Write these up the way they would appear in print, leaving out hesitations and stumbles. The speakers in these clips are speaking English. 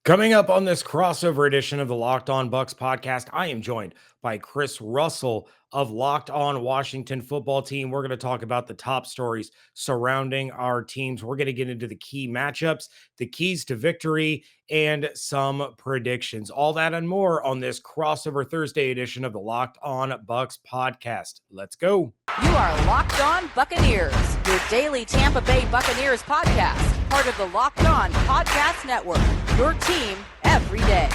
Coming up on this crossover edition of the Locked On Bucs podcast, I am joined by Chris Russell of Locked On Washington Football Team. We're going to talk about the top stories surrounding our teams. We're going to get into the key matchups, the keys to victory, and some predictions. All that and more on this crossover Thursday edition of the Locked On Bucs podcast. Let's go. You are Locked On Buccaneers, your daily Tampa Bay Buccaneers podcast, part of the Locked On Podcast Network, your team every day.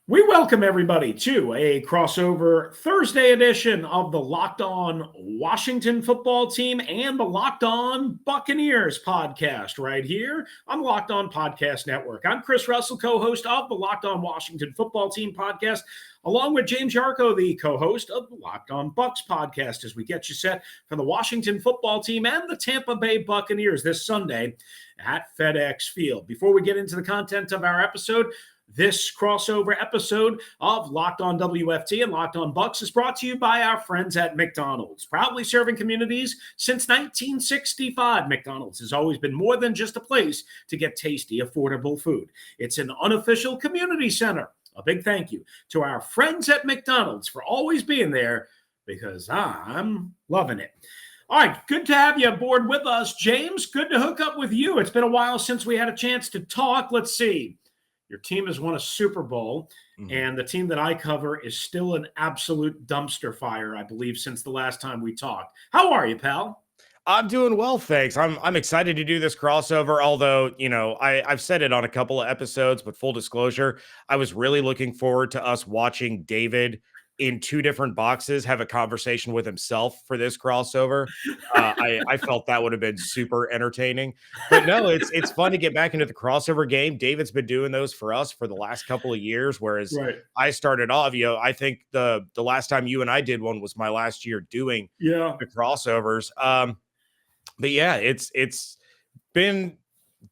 We welcome everybody to a crossover Thursday edition of the Locked On Washington Football Team and the Locked On Buccaneers podcast right here on the Locked On Podcast Network. I'm Chris Russell, co-host of the Locked On Washington Football Team podcast, along with James Yarko, the co-host of the Locked On Bucs podcast, as we get you set for the Washington Football Team and the Tampa Bay Buccaneers this Sunday at FedEx Field. Before we get into the content of our episode, this crossover episode of Locked On WFT and Locked On Bucs is brought to you by our friends at McDonald's. Proudly serving communities since 1965, McDonald's has always been more than just a place to get tasty, affordable food. It's an unofficial community center. A big thank you to our friends at McDonald's for always being there, because I'm loving it. All right, good to have you aboard with us, James. Good to hook up with you. It's been a while since we had a chance to talk. Let's see. Your team has won a Super Bowl, and the team that I cover is still an absolute dumpster fire, I believe, since the last time we talked. How are you, pal? I'm doing well, thanks. I'm excited to do this crossover, although, I've said it on a couple of episodes, but full disclosure, I was really looking forward to us watching David in two different boxes have a conversation with himself for this crossover. I felt that would have been super entertaining. But no, it's fun to get back into the crossover game. David's been doing those for us for the last couple of years, whereas I started off, I think the last time you and I did one was my last year doing the crossovers. But yeah, it's been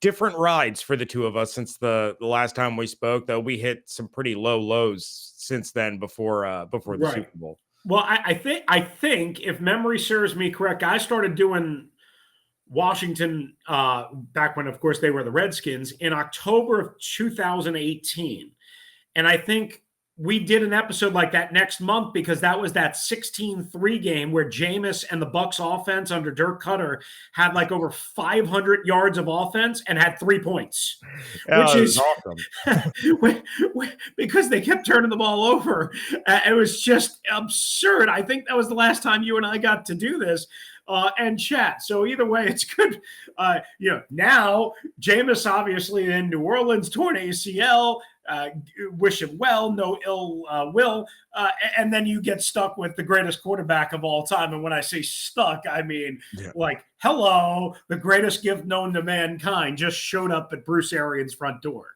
different rides for the two of us since the last time we spoke, though we hit some pretty low lows since then before the Super Bowl. Well, I think if memory serves me correct, I started doing Washington back when, of course, they were the Redskins in October of 2018. And I think we did an episode like that next month because that was that 16-3 game where Jameis and the Bucs offense under Dirk Cutter had like over 500 yards of offense and had 3 points, which is awesome because they kept turning the ball over. It was just absurd. I think that was the last time you and I got to do this and chat. So either way, it's good. Now Jameis obviously in New Orleans, torn ACL. Wish him well, no ill will. And then you get stuck with the greatest quarterback of all time. And when I say stuck, I mean, hello, the greatest gift known to mankind just showed up at Bruce Arians' front door.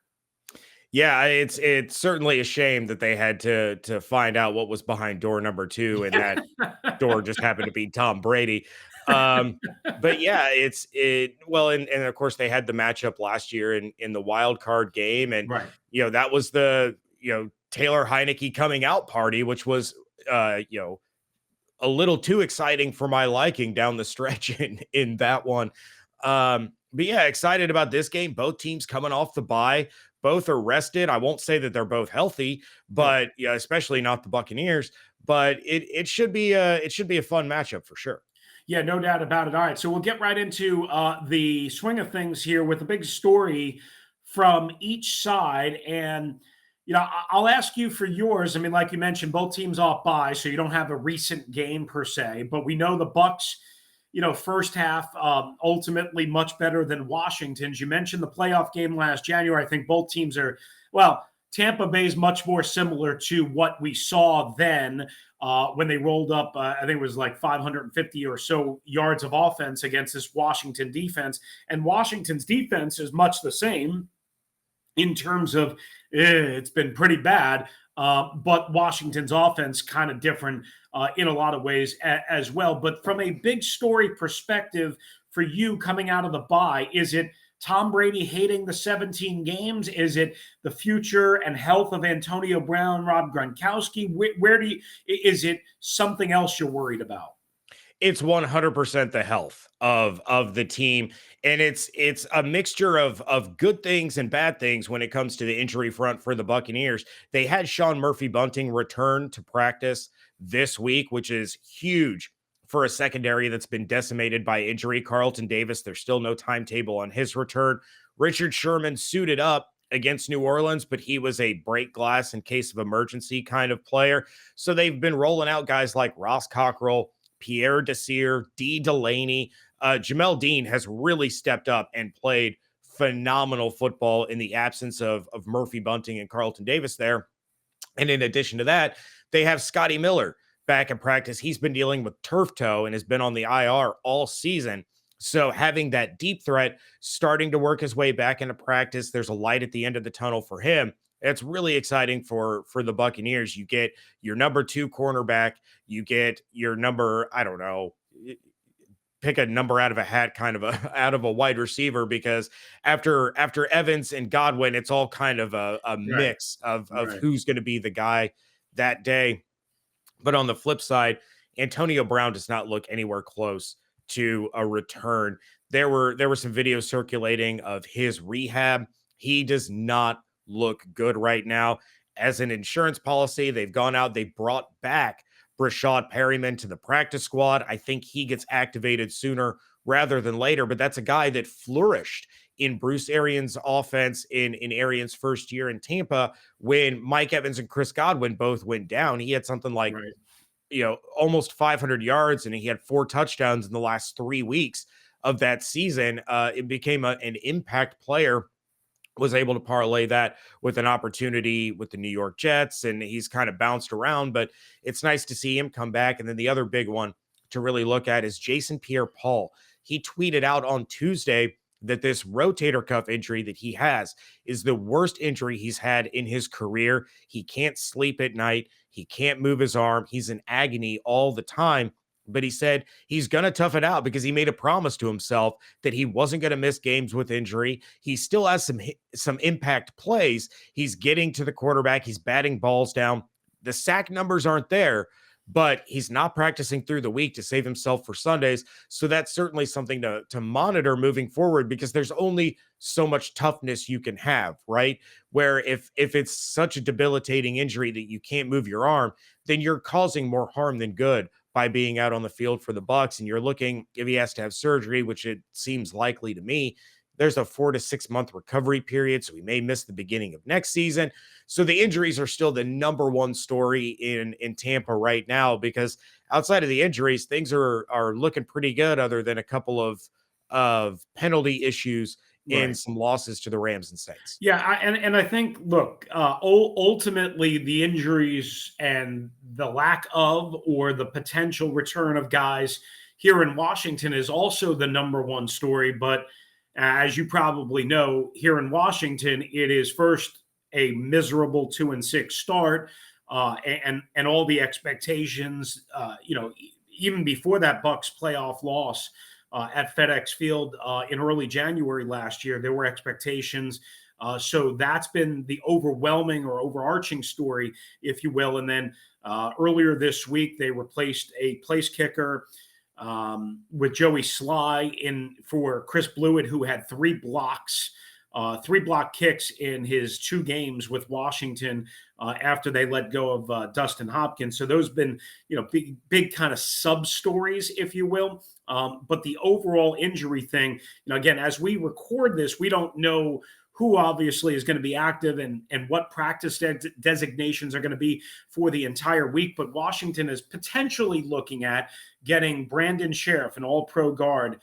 Yeah, it's certainly a shame that they had to find out what was behind door number 2, and that door just happened to be Tom Brady. But yeah, and of course they had the matchup last year in the wild card game, and that was the Taylor Heineke coming out party, which was a little too exciting for my liking down the stretch in that one. But yeah, excited about this game. Both teams coming off the bye. Both are rested. I won't say that they're both healthy, but especially not the Buccaneers. But it should be a fun matchup for sure. Yeah, no doubt about it. All right, so we'll get right into the swing of things here with a big story from each side. And, I'll ask you for yours. I mean, like you mentioned, both teams off bye, so you don't have a recent game per se. But we know the Bucs, first half ultimately much better than Washington's. You mentioned the playoff game last January. I think both teams are, Tampa Bay is much more similar to what we saw then when they rolled up, I think it was like 550 or so yards of offense against this Washington defense. And Washington's defense is much the same in terms of it's been pretty bad, but Washington's offense kind of different in a lot of ways as well. But from a big story perspective for you coming out of the bye, is it Tom Brady hating the 17 games? Is it the future and health of Antonio Brown, Rob Gronkowski? Is it something else you're worried about? It's 100% the health of the team, and it's a mixture of good things and bad things when it comes to the injury front for the Buccaneers. They had Sean Murphy-Bunting return to practice this week, which is huge for a secondary that's been decimated by injury. Carlton Davis, there's still no timetable on his return. Richard Sherman suited up against New Orleans, but he was a break glass in case of emergency kind of player. So they've been rolling out guys like Ross Cockrell, Pierre Desir, D. Delaney. Jamel Dean has really stepped up and played phenomenal football in the absence of Murphy-Bunting and Carlton Davis there. And in addition to that, they have Scotty Miller back in practice. He's been dealing with turf toe and has been on the IR all season. So having that deep threat starting to work his way back into practice, there's a light at the end of the tunnel for him. It's really exciting for the Buccaneers. You get your number 2 cornerback, you get your number, I don't know, pick a number out of a hat, kind of out of a wide receiver, because after Evans and Godwin, it's all kind of a mix of who's going to be the guy that day. But on the flip side, Antonio Brown does not look anywhere close to a return. There were some videos circulating of his rehab. He does not look good right now. As an insurance policy, they've gone out, they brought back Breshad Perriman to the practice squad. I think he gets activated sooner rather than later, but that's a guy that flourished in Bruce Arians' offense in Arians' first year in Tampa when Mike Evans and Chris Godwin both went down. He had something like, almost 500 yards, and he had 4 touchdowns in the last 3 weeks of that season. It became an impact player, was able to parlay that with an opportunity with the New York Jets, and he's kind of bounced around, but it's nice to see him come back. And then the other big one to really look at is Jason Pierre-Paul. He tweeted out on Tuesday that this rotator cuff injury that he has is the worst injury he's had in his career. He can't sleep at night. He can't move his arm. He's in agony all the time. But he said he's going to tough it out because he made a promise to himself that he wasn't going to miss games with injury. He still has some impact plays. He's getting to the quarterback. He's batting balls down. The sack numbers aren't there, but he's not practicing through the week to save himself for Sundays. So that's certainly something to monitor moving forward, because there's only so much toughness you can have, right? Where if it's such a debilitating injury that you can't move your arm, then you're causing more harm than good by being out on the field for the Bucs. And you're looking, if he has to have surgery, which it seems likely to me, there's a 4 to 6 month recovery period. So we may miss the beginning of next season. So the injuries are still the number one story in Tampa right now, because outside of the injuries, things are looking pretty good, other than a couple of penalty issues in some losses to the Rams and Saints. Yeah, I think, look, ultimately the injuries and the lack of, or the potential return of guys here in Washington is also the number one story. But as you probably know, here in Washington, it is first a miserable 2-6 start, and all the expectations, even before that Bucs playoff loss at FedEx Field in early January last year, there were expectations. So that's been the overwhelming or overarching story, if you will. And then earlier this week, they replaced a place kicker with Joey Sly in for Chris Blewett, who had 3 block kicks in his 2 games with Washington after they let go of Dustin Hopkins. So those have been, big kind of sub stories, if you will. But the overall injury thing, again, as we record this, we don't know who obviously is going to be active and what practice designations are going to be for the entire week. But Washington is potentially looking at getting Brandon Sheriff, an all-pro guard,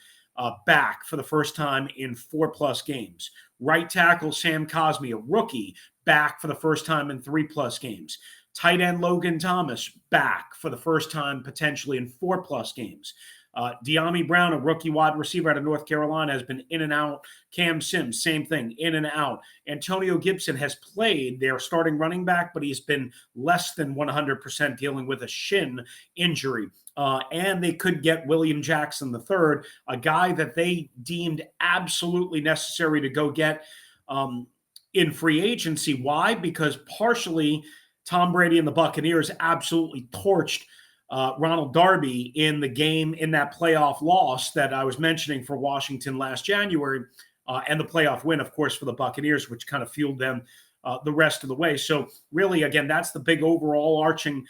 back for the first time in 4+ games. Right tackle Sam Cosmi, a rookie, back for the first time in 3+ games. Tight end Logan Thomas, back for the first time potentially in 4+ games. De'Ami Brown, a rookie wide receiver out of North Carolina, has been in and out. Cam Sims, same thing, in and out. Antonio Gibson has played their starting running back, but he's been less than 100% dealing with a shin injury. And they could get William Jackson III, a guy that they deemed absolutely necessary to go get in free agency. Why? Because partially Tom Brady and the Buccaneers absolutely torched Ronald Darby in the game, in that playoff loss that I was mentioning for Washington last January, and the playoff win, of course, for the Buccaneers, which kind of fueled them the rest of the way. So really, again, that's the big overall arching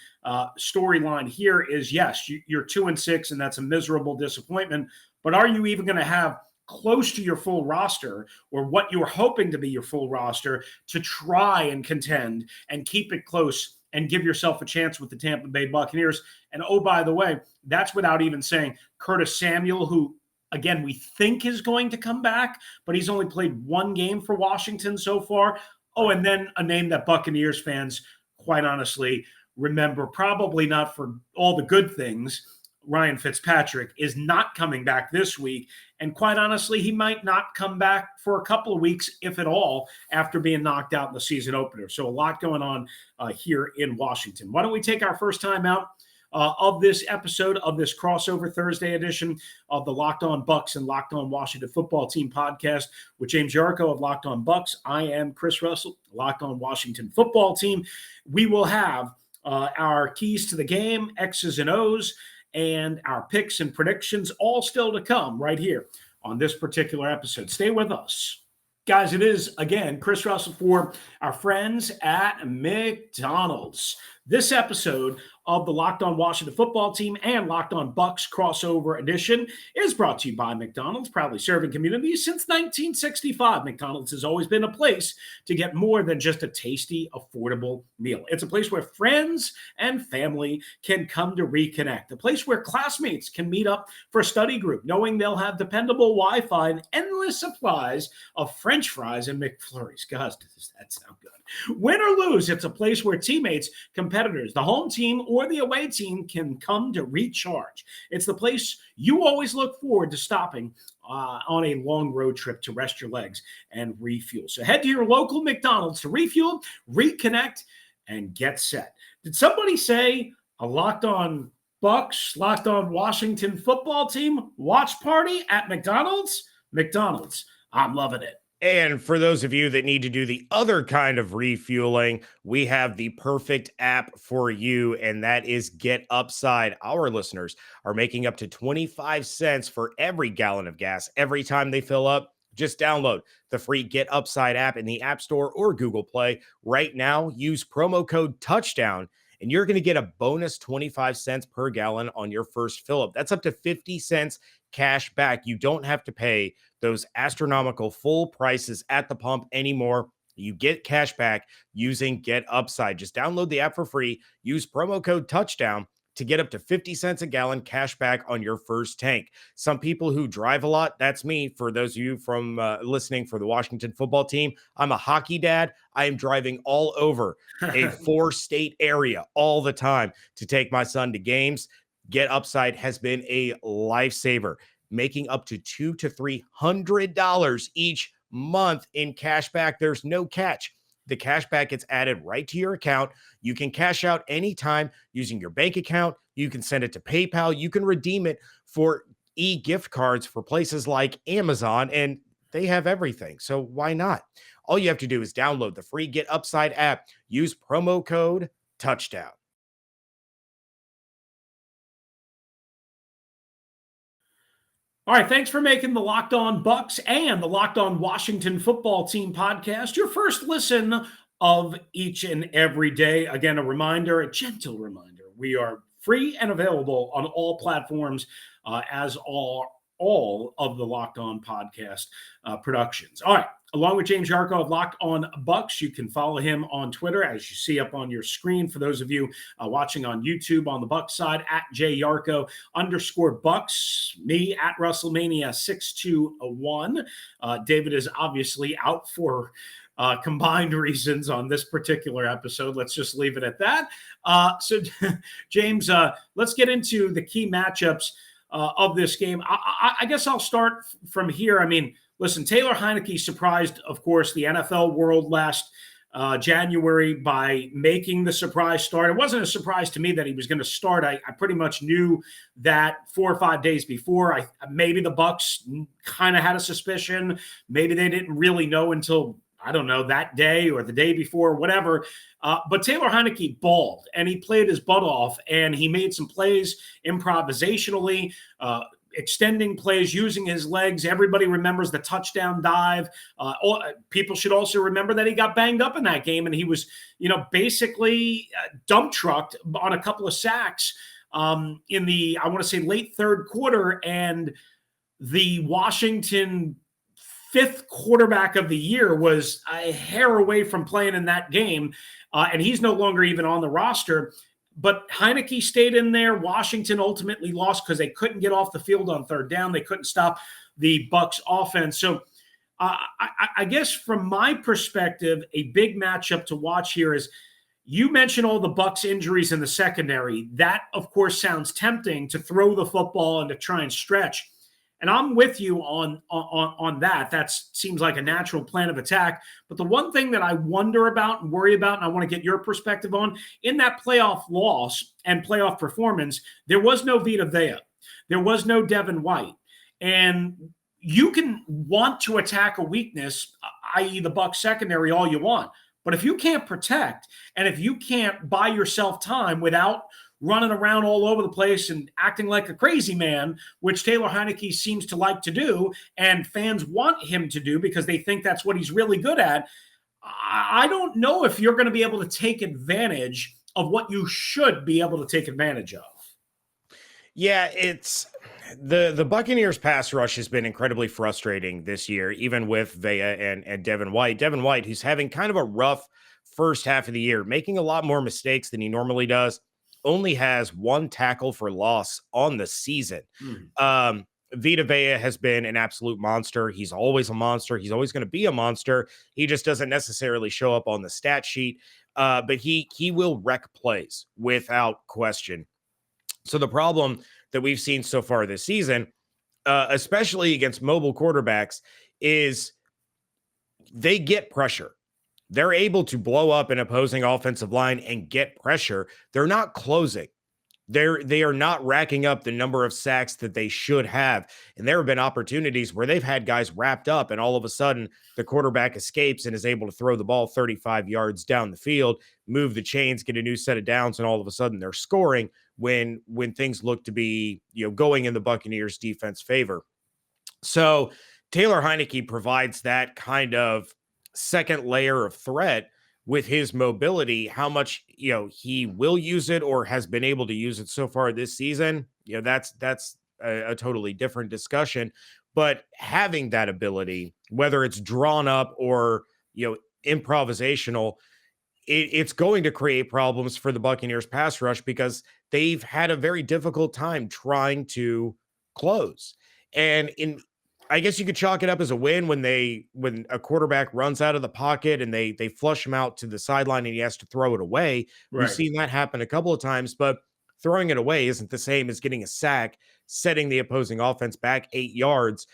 storyline here is, yes, you're 2-6, and that's a miserable disappointment, but are you even going to have close to your full roster, or what you were hoping to be your full roster, to try and contend and keep it close and give yourself a chance with the Tampa Bay Buccaneers? And oh, by the way, that's without even saying Curtis Samuel, who, again, we think is going to come back, but he's only played one game for Washington so far. Oh, and then a name that Buccaneers fans, quite honestly, remember, probably not for all the good things, Ryan Fitzpatrick is not coming back this week. And quite honestly, he might not come back for a couple of weeks, if at all, after being knocked out in the season opener. So a lot going on here in Washington. Why don't we take our first time out of this episode of this crossover Thursday edition of the Locked On Bucs and Locked On Washington Football Team podcast with James Yarko of Locked On Bucs. I am Chris Russell, Locked On Washington Football Team. We will have our keys to the game, X's and O's, and our picks and predictions all still to come right here on this particular episode. Stay with us. Guys, it is, again, Chris Russell for our friends at McDonald's. This episode of the Locked On Washington Football Team and Locked On Bucs crossover edition is brought to you by McDonald's, proudly serving communities since 1965. McDonald's has always been a place to get more than just a tasty, affordable meal. It's a place where friends and family can come to reconnect, a place where classmates can meet up for a study group, knowing they'll have dependable Wi-Fi and endless supplies of French fries and McFlurries. Gosh, does that sound good? Win or lose, it's a place where teammates, competitors, the home team, or the away team can come to recharge. It's the place you always look forward to stopping on a long road trip to rest your legs and refuel. So head to your local McDonald's to refuel, reconnect, and get set. Did somebody say a Locked On Bucs, Locked On Washington Football Team watch party at McDonald's? McDonald's, I'm loving it. And for those of you that need to do the other kind of refueling, we have the perfect app for you, and that is Get Upside. Our listeners are making up to 25 cents for every gallon of gas every time they fill up. Just download the free Get Upside app in the App Store or Google Play. Right now, use promo code TOUCHDOWN, and you're going to get a bonus 25 cents per gallon on your first fill up. That's up to 50 cents cash back. You don't have to pay those astronomical full prices at the pump anymore. You get cash back using Get Upside. Just download the app for free. Use promo code TOUCHDOWN to get up to 50 cents a gallon cash back on your first tank. Some people who drive a lot, that's me. For those of you from listening for the Washington Football Team, I'm a hockey dad. I am driving all over a 4-state area all the time to take my son to games. Get Upside has been a lifesaver, making up to $200 to $300 each month in cash back. There's no catch. The cash back gets added right to your account. You can cash out anytime using your bank account. You can send it to PayPal. You can redeem it for e-gift cards for places like Amazon, and they have everything. So why not? All you have to do is download the free Get Upside app. Use promo code TOUCHDOWN. All right, thanks for making the Locked On Bucs and the Locked On Washington Football Team podcast your first listen of each and every day. Again, a reminder, a gentle reminder, we are free and available on all platforms, as all of the Locked On podcast productions. All right. Along with James Yarko of Locked On Bucs, you can follow him on Twitter, as you see up on your screen. For those of you watching on YouTube on the Bucs side, at @JYarko_Bucs. Me at WrestleMania621. David is obviously out for combined reasons on this particular episode. Let's just leave it at that. So, James, let's get into the key matchups of this game. I guess I'll start from here. I mean, listen, Taylor Heineke surprised, of course, the NFL world last January by making the surprise start. It wasn't a surprise to me that he was going to start. I pretty much knew that 4 or 5 days before. Maybe the Bucs kind of had a suspicion. Maybe they didn't really know until, I don't know, that day or the day before, whatever. But Taylor Heineke balled, and he played his butt off, and he made some plays improvisationally, extending plays, using his legs. Everybody remembers the touchdown dive. People should also remember that he got banged up in that game, and he was, basically dump trucked on a couple of sacks in the, I want to say, late third quarter, and the Washington fifth quarterback of the year was a hair away from playing in that game, and he's no longer even on the roster. But Heineke stayed in there. Washington ultimately lost because they couldn't get off the field on third down. They couldn't stop the Bucs offense. So I guess from my perspective, a big matchup to watch here is, you mentioned all the Bucs injuries in the secondary. That, of course, sounds tempting to throw the football and to try and stretch. And I'm with you on that. That seems like a natural plan of attack. But the one thing that I wonder about and worry about, and I want to get your perspective on, in that playoff loss and playoff performance, there was no Vita Vea. There was no Devin White. And you can want to attack a weakness, i.e. the Bucs secondary, all you want. But if you can't protect, and if you can't buy yourself time without running around all over the place and acting like a crazy man, which Taylor Heineke seems to like to do, and fans want him to do because they think that's what he's really good at, I don't know if you're going to be able to take advantage of what you should be able to take advantage of. Yeah, it's the Buccaneers pass rush has been incredibly frustrating this year, even with Vea and Devin White. Devin White, who's having kind of a rough first half of the year, making a lot more mistakes than he normally does, only has 1 tackle for loss on the season. Vita Vea has been an absolute monster. He's always a monster. He's always going to be a monster. He just doesn't necessarily show up on the stat sheet, but he will wreck plays without question. So the problem that we've seen so far this season, especially against mobile quarterbacks, is they get pressure. They're able to blow up an opposing offensive line and get pressure. They're not closing. They are not racking up the number of sacks that they should have. And there have been opportunities where they've had guys wrapped up, and all of a sudden the quarterback escapes and is able to throw the ball 35 yards down the field, move the chains, get a new set of downs, and all of a sudden they're scoring when things look to be, going in the Buccaneers defense favor. So Taylor Heineke provides that kind of second layer of threat with his mobility. How much he will use it or has been able to use it so far this season, that's a totally different discussion. But having that ability, whether it's drawn up or improvisational, it's going to create problems for the Buccaneers pass rush because they've had a very difficult time trying to close. And I guess you could chalk it up as a win when a quarterback runs out of the pocket and they flush him out to the sideline and he has to throw it away. Right. We've seen that happen a couple of times, but throwing it away isn't the same as getting a sack, setting the opposing offense back 8 yards,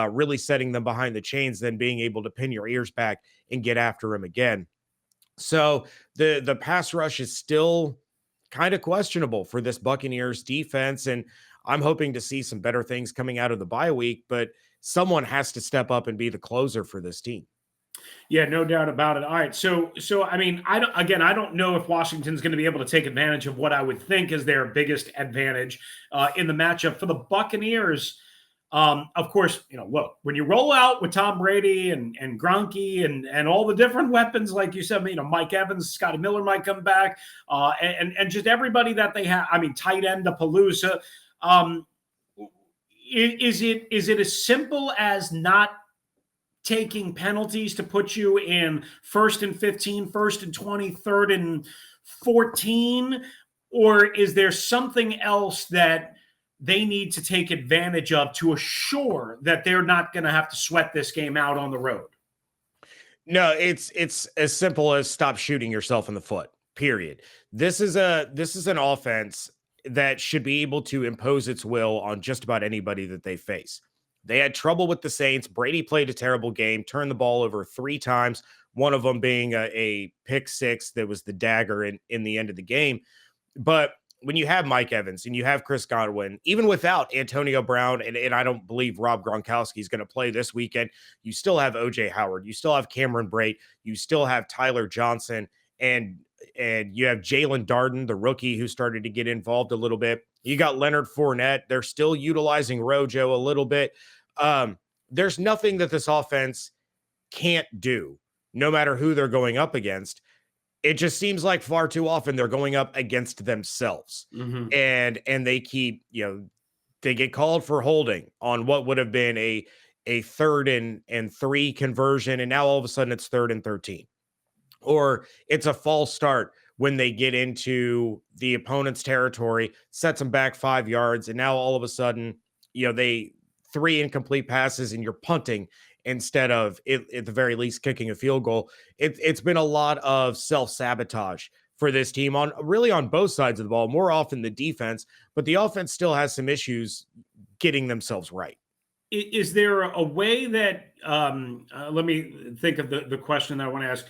really setting them behind the chains, then being able to pin your ears back and get after him again. So the pass rush is still kind of questionable for this Buccaneers defense, and I'm hoping to see some better things coming out of the bye week, but someone has to step up and be the closer for this team. Yeah, no doubt about it. All right. So I mean, I don't know if Washington's going to be able to take advantage of what I would think is their biggest advantage in the matchup for the Buccaneers. Of course, look, when you roll out with Tom Brady and Gronky and all the different weapons, like you said, Mike Evans, Scotty Miller might come back, and just everybody that they have. I mean, tight end to Palooza. Is it as simple as not taking penalties to put you in 1st and 15, 1st and 20, 3rd and 14? Or is there something else that they need to take advantage of to assure that they're not going to have to sweat this game out on the road? No, it's as simple as stop shooting yourself in the foot, period. This is an offense. that should be able to impose its will on just about anybody that they face. They had trouble with the Saints. Brady played a terrible game, turned the ball over 3 times, one of them being a pick six that was the dagger in the end of the game. But when you have Mike Evans and you have Chris Godwin, even without Antonio Brown, and I don't believe Rob Gronkowski is going to play this weekend, you still have OJ Howard, you still have Cameron Brate, you still have Tyler Johnson, and you have Jalen Darden, the rookie who started to get involved a little bit. You got Leonard Fournette. They're still utilizing Rojo a little bit. There's nothing that this offense can't do, no matter who they're going up against. It just seems like far too often they're going up against themselves. And they keep, they get called for holding on what would have been a 3rd and 3 conversion. And now all of a sudden it's 3rd and 13, or it's a false start when they get into the opponent's territory, sets them back 5 yards. And now all of a sudden, they 3 incomplete passes and you're punting instead of at the very least kicking a field goal. It's been a lot of self-sabotage for this team on both sides of the ball, more often the defense, but the offense still has some issues getting themselves right. Is there a way that, let me think of the question that I want to ask.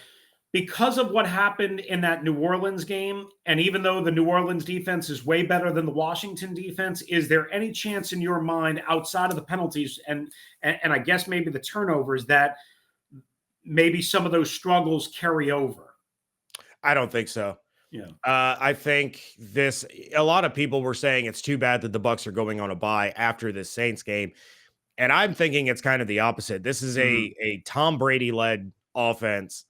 Because of what happened in that New Orleans game, and even though the New Orleans defense is way better than the Washington defense, is there any chance in your mind, outside of the penalties and I guess maybe the turnovers, that maybe some of those struggles carry over? I don't think so. Yeah. I think a lot of people were saying it's too bad that the Bucs are going on a bye after this Saints game. And I'm thinking it's kind of the opposite. This is a Tom Brady led offense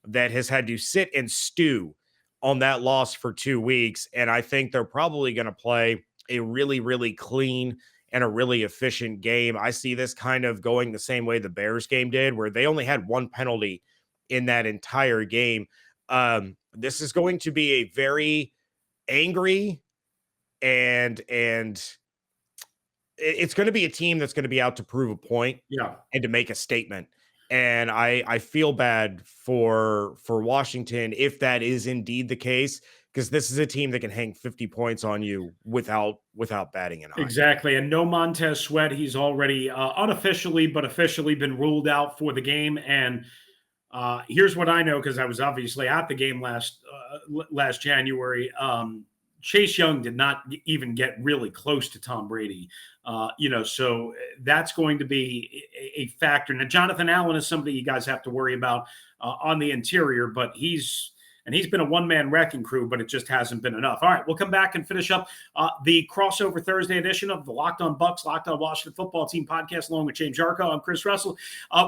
that has had to sit and stew on that loss for 2 weeks. And I think they're probably going to play a really, really clean and a really efficient game. I see this kind of going the same way the Bears game did, where they only had 1 penalty in that entire game. This is going to be a very angry and it's going to be a team that's going to be out to prove a point and to make a statement. And I feel bad for Washington if that is indeed the case, because this is a team that can hang 50 points on you without batting an eye. Exactly. And no Montez Sweat. He's already unofficially but officially been ruled out for the game. And here's what I know, because I was obviously at the game last January. Chase Young did not even get really close to Tom Brady. So that's going to be a factor. Now, Jonathan Allen is somebody you guys have to worry about on the interior, but he's been a one-man wrecking crew, but it just hasn't been enough. All right, we'll come back and finish up the crossover Thursday edition of the Locked On Bucs, Locked On Washington Football Team podcast, along with James Yarko. I'm Chris Russell.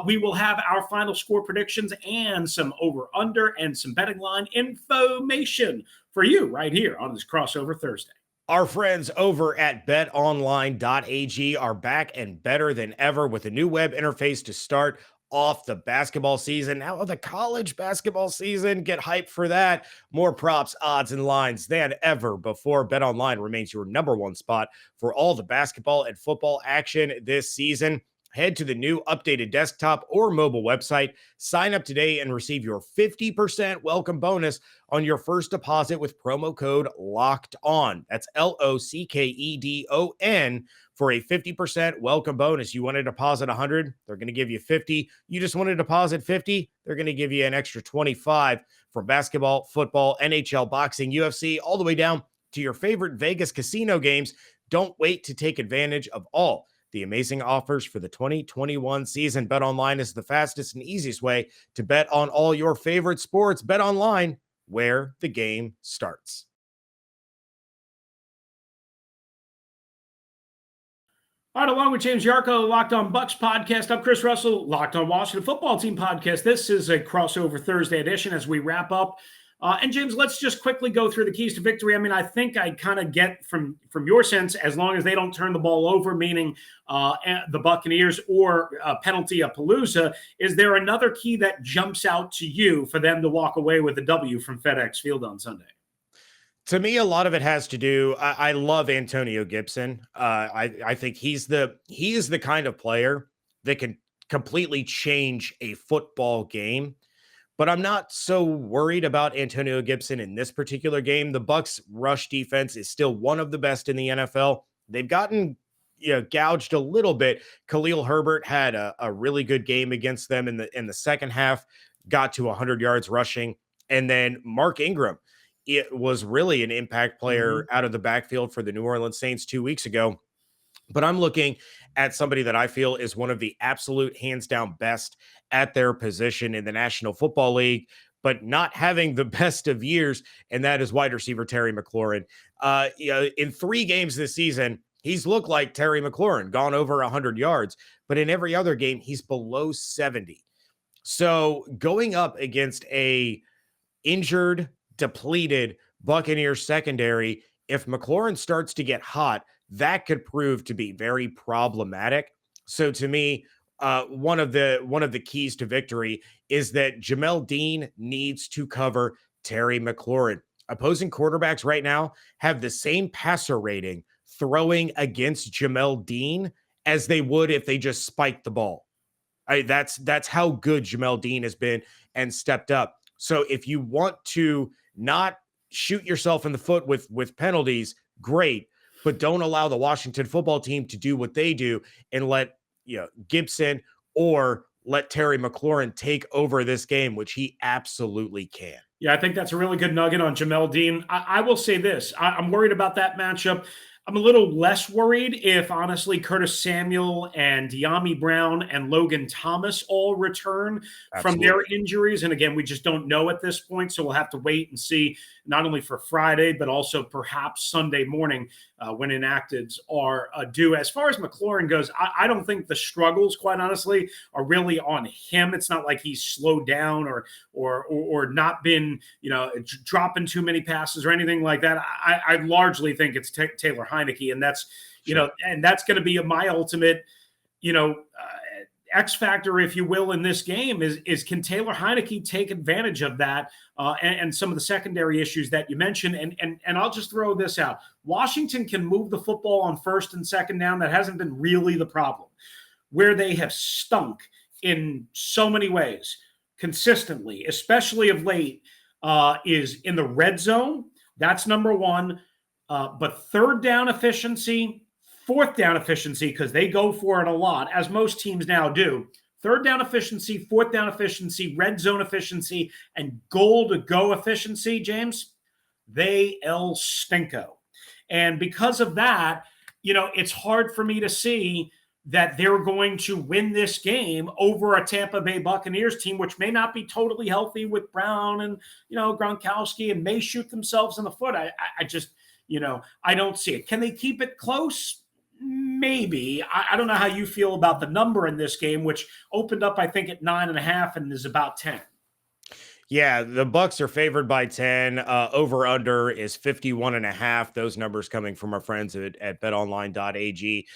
We will have our final score predictions and some over-under and some betting line information for you right here on this crossover Thursday. Our friends over at betonline.ag are back and better than ever with a new web interface to start off the basketball season. Now the college basketball season, get hyped for that. More props, odds, and lines than ever before. BetOnline remains your #1 spot for all the basketball and football action this season. Head to the new updated desktop or mobile website, sign up today, and receive your 50% welcome bonus on your first deposit with promo code Locked On. That's LOCKEDON for a 50% welcome bonus. You want to deposit 100, they're going to give you 50. You just want to deposit 50, they're going to give you an extra 25 for basketball, football, NHL, boxing, UFC, all the way down to your favorite Vegas casino games. Don't wait to take advantage of all the amazing offers for the 2021 season. BetOnline is the fastest and easiest way to bet on all your favorite sports. BetOnline, where the game starts. All right, along with James Yarko, Locked On Bucs podcast, I'm Chris Russell, Locked On Washington Football Team podcast. This is a crossover Thursday edition as we wrap up. And James, let's just quickly go through the keys to victory. I mean, I think I kind of get from your sense, as long as they don't turn the ball over, meaning the Buccaneers or penalty a Palooza, is there another key that jumps out to you for them to walk away with a W from FedEx Field on Sunday? To me, a lot of it has to do. I love Antonio Gibson. I think he is the kind of player that can completely change a football game. but I'm not so worried about Antonio Gibson in this particular game. The Bucs rush defense is still one of the best in the NFL. They've gotten gouged a little bit. Khalil Herbert had a really good game against them in the second half, got to 100 yards rushing. And then Mark Ingram, it was really an impact player out of the backfield for the New Orleans Saints 2 weeks ago. But I'm looking at somebody that I feel is one of the absolute hands down best at their position in the National Football League, but not having the best of years, and that is wide receiver Terry McLaurin. In 3 games this season, he's looked like Terry McLaurin, gone over 100 yards, but in every other game, he's below 70. So going up against a injured, depleted Buccaneers secondary, if McLaurin starts to get hot, that could prove to be very problematic. So to me, one of the keys to victory is that Jamel Dean needs to cover Terry McLaurin. Opposing quarterbacks right now have the same passer rating throwing against Jamel Dean as they would if they just spiked the ball. That's how good Jamel Dean has been and stepped up. So if you want to not shoot yourself in the foot with penalties, great, but don't allow the Washington football team to do what they do and let Gibson or let Terry McLaurin take over this game, which he absolutely can. Yeah, I think that's a really good nugget on Jamel Dean. I will say this. I'm worried about that matchup. I'm a little less worried if, honestly, Curtis Samuel and De'Ami Brown and Logan Thomas all return from their injuries. And again, we just don't know at this point, so we'll have to wait and see, not only for Friday, but also perhaps Sunday morning when inactives are due. As far as McLaurin goes, I don't think the struggles, quite honestly, are really on him. It's not like he's slowed down or not been, dropping too many passes or anything like that. I largely think it's Taylor Heineke, and that's and that's going to be my ultimate X factor, if you will, in this game is can Taylor Heineke take advantage of that and some of the secondary issues that you mentioned. And I'll just throw this out. Washington can move the football on first and second down. That hasn't been really the problem. Where they have stunk in so many ways consistently, especially of late, is in the red zone. That's number one. But third down efficiency, fourth down efficiency, because they go for it a lot, as most teams now do. Third down efficiency, fourth down efficiency, red zone efficiency, and goal to go efficiency, James, they el stinko. And because of that, it's hard for me to see that they're going to win this game over a Tampa Bay Buccaneers team, which may not be totally healthy with Brown and, Gronkowski, and may shoot themselves in the foot. I just, I don't see it. Can they keep it close? Maybe. I don't know how you feel about the number in this game, which opened up, I think, at 9.5 and is about 10. Yeah, the Bucs are favored by 10. Over under is 51.5. Those numbers coming from our friends at betonline.ag.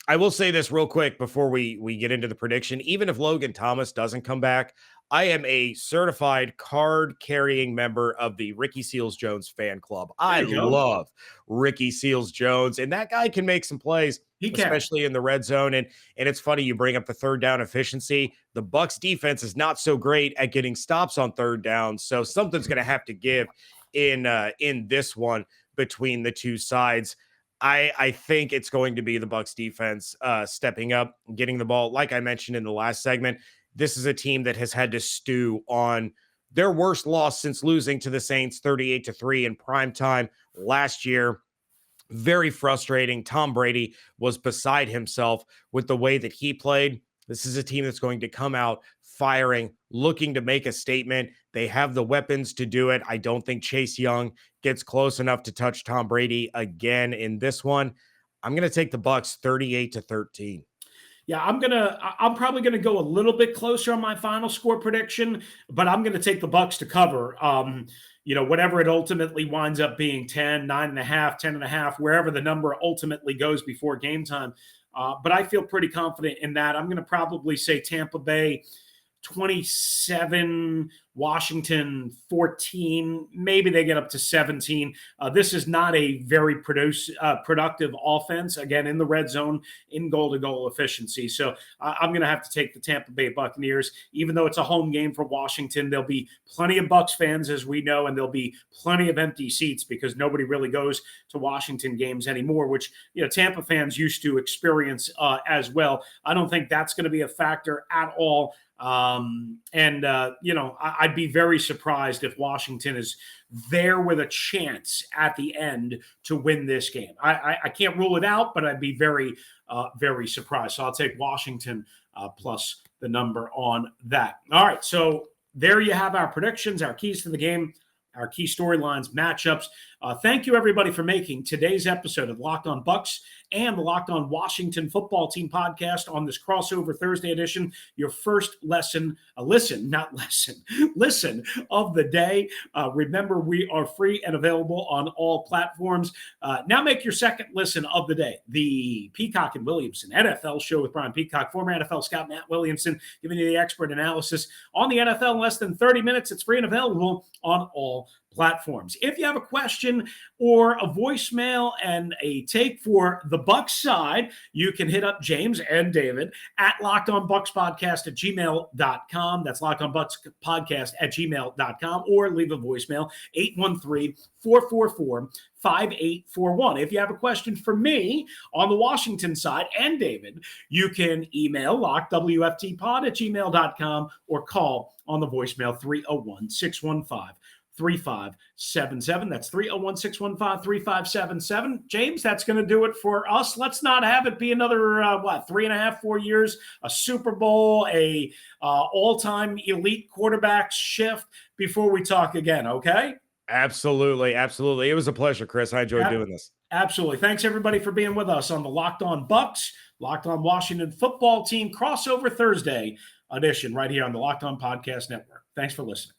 I will say this real quick before we get into the prediction. Even if Logan Thomas doesn't come back, I am a certified card-carrying member of the Ricky Seals-Jones fan club. I love Ricky Seals-Jones, and that guy can make some plays, especially in the red zone. And it's funny you bring up the third down efficiency. The Bucs defense is not so great at getting stops on third down, so something's going to have to give in this one between the two sides. I think it's going to be the Bucs defense stepping up, getting the ball. Like I mentioned in the last segment, this is a team that has had to stew on their worst loss since losing to the Saints 38-3 in prime time last year. Very frustrating. Tom Brady was beside himself with the way that he played. This is a team that's going to come out firing, looking to make a statement. They have the weapons to do it. I don't think Chase Young gets close enough to touch Tom Brady again in this one. I'm going to take the Bucs 38-13. Yeah, I'm probably gonna go a little bit closer on my final score prediction, but I'm gonna take the Bucs to cover. Whatever it ultimately winds up being, 10, 9.5, 10.5, wherever the number ultimately goes before game time. But I feel pretty confident in that. I'm gonna probably say Tampa Bay 27, Washington 14, maybe they get up to 17. This is not a very productive offense, again, in the red zone, in goal-to-goal efficiency. So I'm going to have to take the Tampa Bay Buccaneers. Even though it's a home game for Washington, there'll be plenty of Bucs fans, as we know, and there'll be plenty of empty seats because nobody really goes to Washington games anymore, which Tampa fans used to experience as well. I don't think that's going to be a factor at all. I'd be very surprised if Washington is there with a chance at the end to win this game. I can't rule it out, but I'd be very, very surprised. So I'll take Washington plus the number on that. All right, so there you have our predictions, our keys to the game, our key storylines, matchups. Thank you, everybody, for making today's episode of Locked On Bucs and the Locked On Washington Football Team podcast on this crossover Thursday edition, your first listen of the day. Remember, we are free and available on all platforms. Now make your second listen of the day, the Peacock and Williamson NFL show with Brian Peacock, former NFL scout Matt Williamson, giving you the expert analysis on the NFL in less than 30 minutes. It's free and available on all platforms. If you have a question or a voicemail and a take for the Bucs side, you can hit up James and David at LockedOnBucsPodcast@gmail.com. That's LockedOnBucsPodcast@gmail.com, or leave a voicemail 813-444-5841. If you have a question for me on the Washington side and David, you can email lockedwftpod@gmail.com or call on the voicemail 301-615-3577. That's 301-615-3577. James, that's going to do it for us. Let's not have it be another 3.5, 4 years, a Super Bowl, a all-time elite quarterback shift before we talk again. Okay. Absolutely. It was a pleasure, Chris. I enjoyed doing this. Absolutely. Thanks, everybody, for being with us on the Locked On Bucs, Locked On Washington Football Team crossover Thursday edition right here on the Locked On Podcast Network. Thanks for listening.